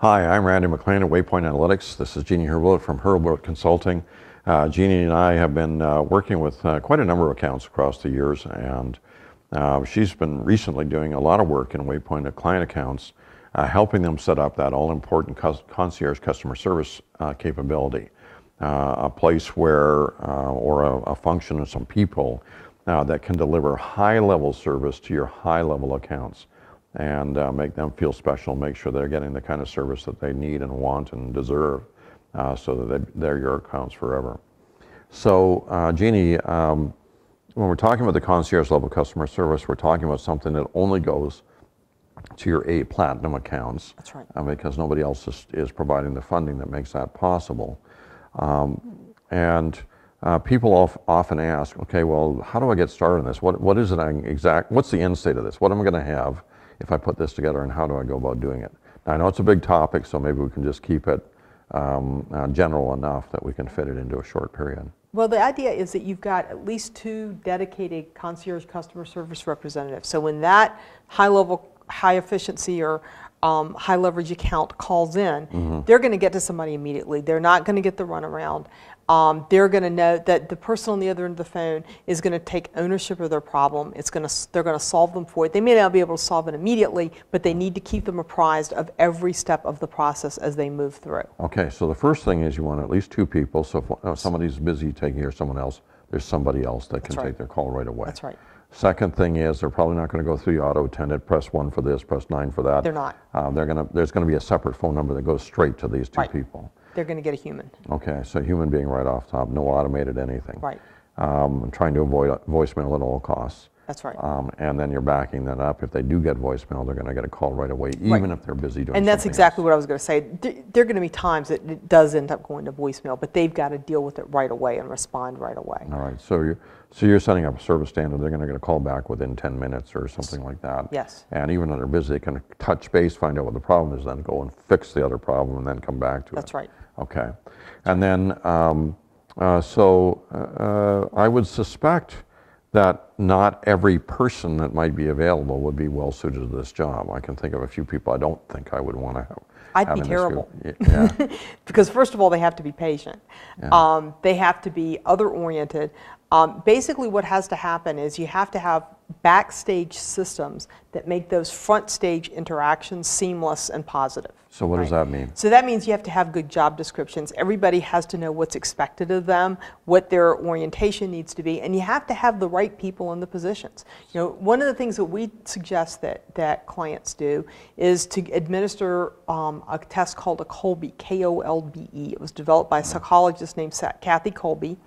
Hi, I'm Randy McLean at Waypoint Analytics. This is Jeannie Hurwitz from Hurwitz Consulting. Jeannie and I have been working with quite a number of accounts across the years, and she's been recently doing a lot of work in Waypoint client accounts, helping them set up that all-important concierge customer service capability, a place where, or a function of some people that can deliver high-level service to your high-level accounts, and make them feel special, make sure they're getting the kind of service that they need and want and deserve, so that they're your accounts forever. So, Jeannie, when we're talking about the concierge level customer service, we're talking about something that only goes to your A platinum accounts. That's right. Because nobody else is providing the funding that makes that possible. People often ask, okay, well, how do I get started on this? What is it what's the end state of this? What am I going to have if I put this together, and how do I go about doing it? Now, I know it's a big topic, so maybe we can just keep it general enough that we can fit it into a short period. Well, the idea is that you've got at least 2 dedicated concierge customer service representatives. So when that high-level, high-efficiency or high-leverage account calls in, they're going to get to somebody immediately. They're not going to get the runaround. They're going to know that the person on the other end of the phone is going to take ownership of their problem. They're going to solve them for it. They may not be able to solve it immediately, but they need to keep them apprised of every step of the process as they move through. Okay, so the first thing is you want at least 2 people. So if somebody's busy taking care of someone else, there's somebody else that can take their call right away. That's right. Second thing is they're probably not going to go through the auto attendant, press 1 for this, press 9 for that. They're not. There's going to be a separate phone number that goes straight to these 2 people. They're going to get a human. Okay, so human being right off top, no automated anything. Right. Trying to avoid voicemail at all costs. That's right. And then you're backing that up. If they do get voicemail, they're going to get a call right away, even if they're busy doing something. And that's exactly else. what I was going to say. There are going to be times that it does end up going to voicemail, but they've got to deal with it right away and respond right away. All right. So you're setting up a service standard. They're going to get a call back within 10 minutes or something like that. Yes. And even when they're busy, they can touch base, find out what the problem is, then go and fix the other problem, and then come back to it. That's right. Okay. And then, I would suspect that not every person that might be available would be well suited to this job. I can think of a few people I don't think I would want to have. I'd be terrible. Yeah. Because first of all, they have to be patient. Yeah. They have to be other-oriented. Basically what has to happen is you have to have backstage systems that make those front stage interactions seamless and positive. So what does that mean? So that means you have to have good job descriptions. Everybody has to know what's expected of them, what their orientation needs to be, and you have to have the right people in the positions. You know, one of the things that we suggest that clients do is to administer a test called a Kolbe, K-O-L-B-E. It was developed by a psychologist named Kathy Kolbe,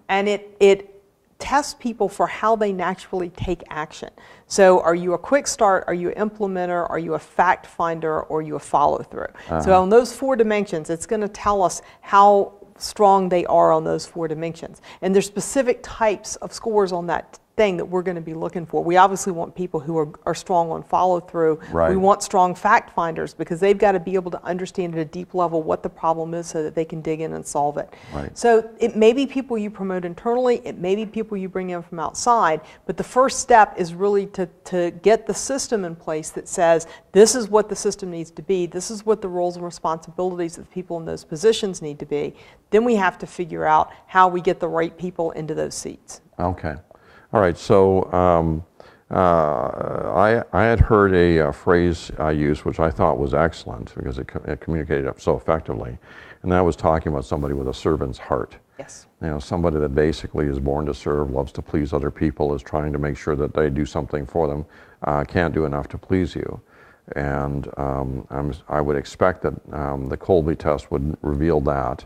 and it tests people for how they naturally take action. So are you a quick start, are you an implementer, are you a fact finder, or are you a follow through? So on those 4 dimensions, it's going to tell us how strong they are on those 4 dimensions. And there's specific types of scores on that thing that we're going to be looking for. We obviously want people who are strong on follow through. Right. We want strong fact finders because they've got to be able to understand at a deep level what the problem is so that they can dig in and solve it. Right. So it may be people you promote internally, it may be people you bring in from outside, but the first step is really to get the system in place that says this is what the system needs to be, this is what the roles and responsibilities of the people in those positions need to be. Then we have to figure out how we get the right people into those seats. Okay. All right, so I had heard a phrase I used, which I thought was excellent because it communicated so effectively, and that was talking about somebody with a servant's heart. Yes. You know, somebody that basically is born to serve, loves to please other people, is trying to make sure that they do something for them, can't do enough to please you. And I would expect that the Kolbe test would reveal that.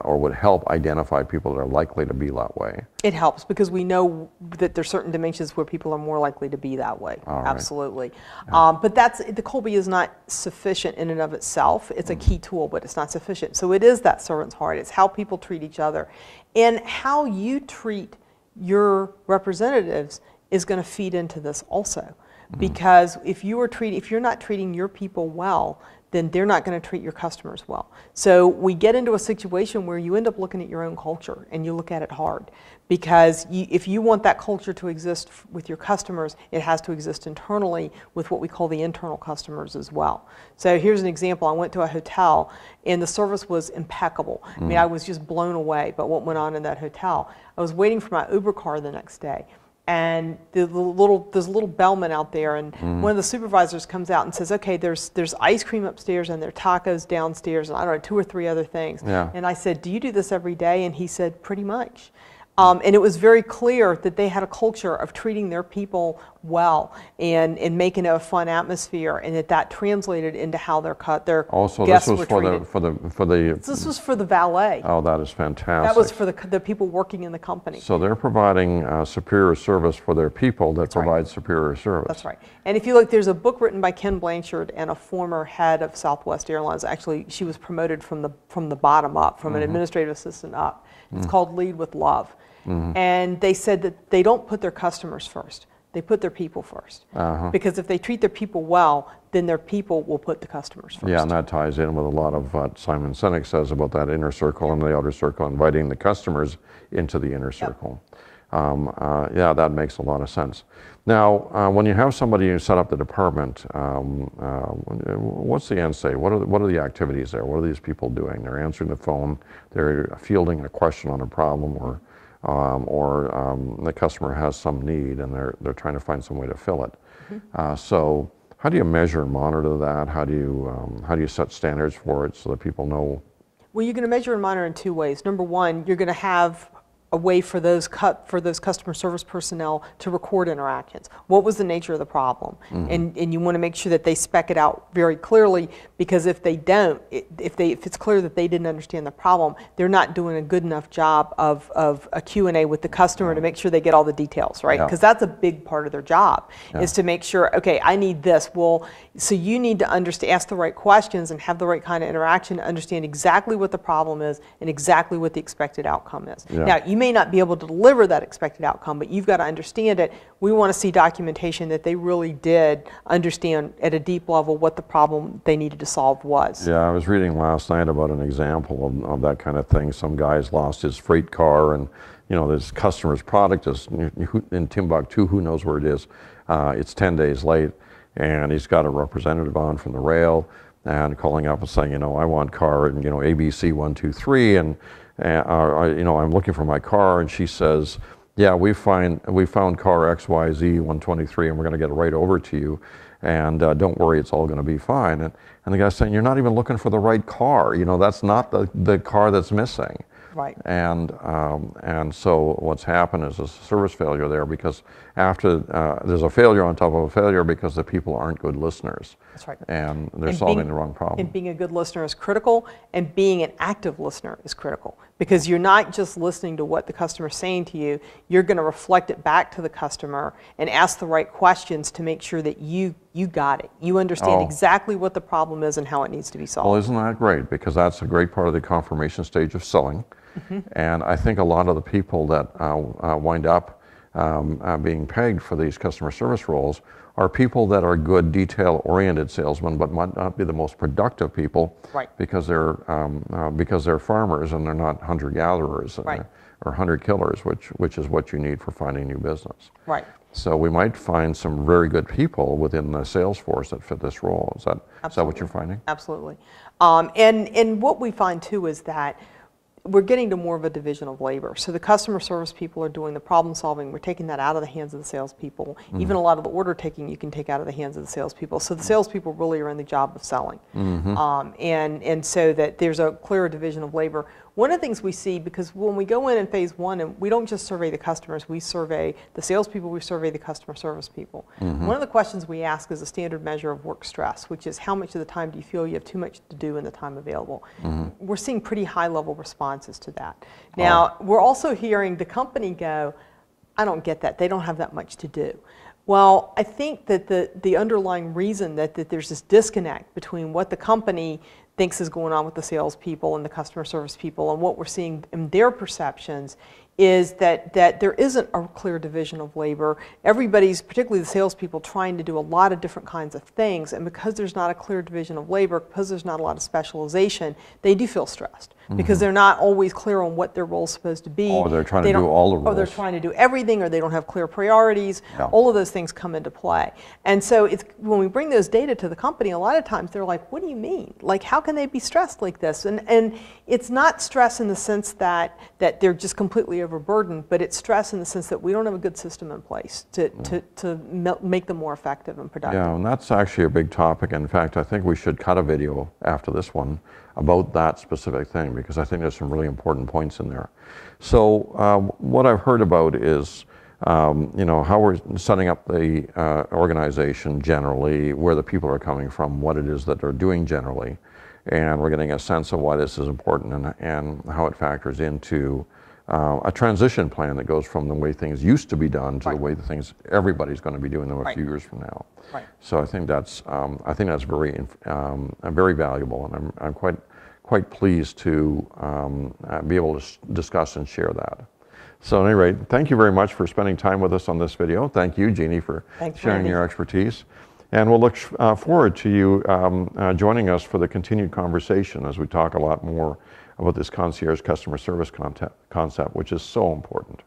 Or would help identify people that are likely to be that way. It helps because we know that there's certain dimensions where people are more likely to be that way. All right. Absolutely. Yeah. But the Kolbe is not sufficient in and of itself. It's a key tool, but it's not sufficient. So it is that servant's heart. It's how people treat each other. And how you treat your representatives is going to feed into this also. Because if you're not treating your people well, then they're not going to treat your customers well. So we get into a situation where you end up looking at your own culture and you look at it hard, because if you want that culture to exist with your customers, it has to exist internally with what we call the internal customers as well. So here's an example. I went to a hotel and the service was impeccable. I mean, I was just blown away by what went on in that hotel. I was waiting for my Uber car the next day, and there's a little bellman out there, and one of the supervisors comes out and says, okay, there's ice cream upstairs and there are tacos downstairs, and I don't know, 2 or 3 other things. Yeah. And I said, do you do this every day? And he said, pretty much. And it was very clear that they had a culture of treating their people well and making it a fun atmosphere, and that translated into how their Also, guests this was were for treated. This was for the valet. Oh, that is fantastic. That was for the people working in the company. So they're providing superior service for their people that That's right. provide superior service. That's right. And if you look, there's a book written by Ken Blanchard and a former head of Southwest Airlines. Actually, she was promoted from the bottom up, from an administrative assistant up. It's called Lead with Love. And they said that they don't put their customers first. They put their people first. Because if they treat their people well, then their people will put the customers first. Yeah, and that ties in with a lot of what Simon Sinek says about that inner circle and the outer circle, inviting the customers into the inner circle. Yeah, that makes a lot of sense. Now, when you have somebody who set up the department, what's the end state? What are the activities there? What are these people doing? They're answering the phone, they're fielding a question on a problem, or the customer has some need and they're trying to find some way to fill it. So how do you measure and monitor that? How do you set standards for it so that people know? Well, you're going to measure and monitor in 2 ways. Number one, you're going to have a way for those customer service personnel to record interactions. What was the nature of the problem? And you want to make sure that they spec it out very clearly, because if they don't, if it's clear that they didn't understand the problem, they're not doing a good enough job of a Q&A with the customer to make sure they get all the details, right? Because that's a big part of their job, is to make sure, okay, I need this. Well, so you need to ask the right questions and have the right kind of interaction to understand exactly what the problem is and exactly what the expected outcome is. Now, you may not be able to deliver that expected outcome, but you've got to understand it. We want to see documentation that they really did understand at a deep level what the problem they needed to solve was. Yeah, I was reading last night about an example of that kind of thing. Some guy's lost his freight car, and this customer's product is in Timbuktu, who knows where it is. It's 10 days late, and he's got a representative on from the rail and calling up and saying, I want car, ABC 123, and I'm looking for my car, and she says, yeah, we found car XYZ 123, and we're going to get it right over to you, and don't worry, it's all going to be fine. And the guy's saying, you're not even looking for the right car. That's not the car that's missing. Right. And so what's happened is a service failure there, because after there's a failure on top of a failure because the people aren't good listeners. That's right. And they're solving the wrong problem. And being a good listener is critical, and being an active listener is critical, because you're not just listening to what the customer's saying to you, you're going to reflect it back to the customer and ask the right questions to make sure that you got it. You understand exactly what the problem is and how it needs to be solved. Well, isn't that great? Because that's a great part of the confirmation stage of selling. And I think a lot of the people that wind up being pegged for these customer service roles are people that are good detail-oriented salesmen, but might not be the most productive people, right, because they're farmers and they're not hunter-gatherers, right, or hunter-killers, which is what you need for finding new business. Right. So we might find some very good people within the sales force that fit this role. Is that what you're finding? Absolutely. And what we find too is that we're getting to more of a division of labor. So the customer service people are doing the problem solving. We're taking that out of the hands of the salespeople. Even a lot of the order taking you can take out of the hands of the salespeople. So the salespeople really are in the job of selling. And so that there's a clearer division of labor. One of the things we see, because when we go in phase one, and we don't just survey the customers, we survey the salespeople, we survey the customer service people. One of the questions we ask is a standard measure of work stress, which is how much of the time do you feel you have too much to do in the time available? We're seeing pretty high level responses to that. Now, we're also hearing the company go, I don't get that, they don't have that much to do. Well, I think that the underlying reason that there's this disconnect between what the company thinks is going on with the salespeople and the customer service people and what we're seeing in their perceptions is that there isn't a clear division of labor. Everybody's, particularly the salespeople, trying to do a lot of different kinds of things, and because there's not a clear division of labor, because there's not a lot of specialization, they do feel stressed because they're not always clear on what their role's supposed to be. Or they're trying to do all the roles. Or they're trying to do everything, or they don't have clear priorities. Yeah. All of those things come into play. And so it's, when we bring those data to the company, a lot of times they're like, what do you mean? Like, how can they be stressed like this? And it's not stress in the sense that they're just completely overburdened, but it's stress in the sense that we don't have a good system in place to make them more effective and productive. Yeah, and that's actually a big topic. In fact, I think we should cut a video after this one about that specific thing, because I think there's some really important points in there. So what I've heard about is how we're setting up the organization generally, where the people are coming from, what it is that they're doing generally, and we're getting a sense of why this is important and how it factors into a transition plan that goes from the way things used to be done to the way the things everybody's going to be doing them a few years from now. Right. So I think that's very very valuable, and I'm quite pleased to be able to discuss and share that. So at any rate, thank you very much for spending time with us on this video. Thank you, Jeannie, for sharing your expertise. And we'll look forward to you joining us for the continued conversation as we talk a lot more about this concierge customer service concept, which is so important.